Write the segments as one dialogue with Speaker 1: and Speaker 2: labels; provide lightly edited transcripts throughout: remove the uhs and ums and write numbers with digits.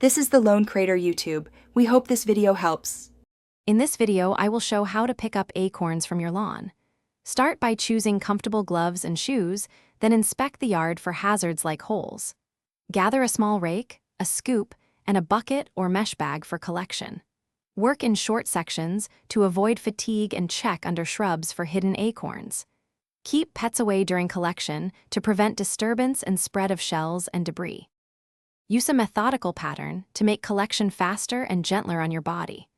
Speaker 1: This is the Lone Crater YouTube. We hope this video helps.
Speaker 2: In this video, I will show how to pick up acorns from your lawn. Start by choosing comfortable gloves and shoes, then inspect the yard for hazards like holes. Gather a small rake, a scoop, and a bucket or mesh bag for collection. Work in short sections to avoid fatigue and check under shrubs for hidden acorns. Keep pets away during collection to prevent disturbance and spread of shells and debris. Use a methodical pattern to make collection faster and gentler on your body.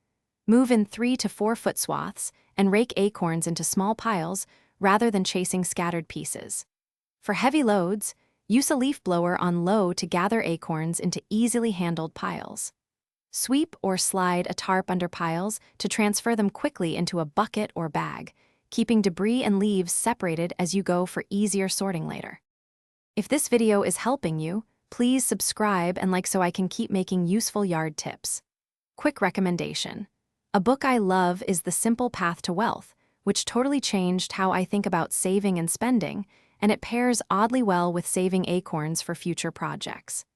Speaker 2: Move in 3 to 4 foot swaths and rake acorns into small piles rather than chasing scattered pieces. For heavy loads, use a leaf blower on low to gather acorns into easily handled piles. Sweep or slide a tarp under piles to transfer them quickly into a bucket or bag, keeping debris and leaves separated as you go for easier sorting later. If this video is helping you, please subscribe and like so I can keep making useful yard tips. Quick recommendation. A book I love is The Simple Path to Wealth, which totally changed how I think about saving and spending, and it pairs oddly well with saving acorns for future projects.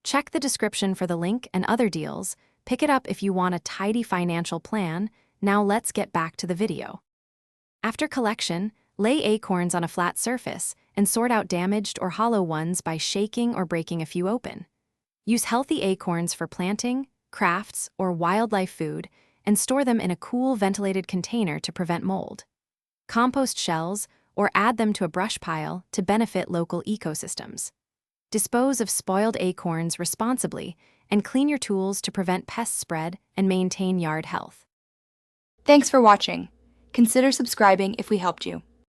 Speaker 2: Check the description for the link and other deals. Pick it up if you want a tidy financial plan. Now let's get back to the video. After collection, lay acorns on a flat surface and sort out damaged or hollow ones by shaking or breaking a few open. Use healthy acorns for planting, crafts, or wildlife food, and store them in a cool, ventilated container to prevent mold. Compost shells or add them to a brush pile to benefit local ecosystems. Dispose of spoiled acorns responsibly and clean your tools to prevent pest spread and maintain yard health.
Speaker 1: Thanks for watching. Consider subscribing if we helped you.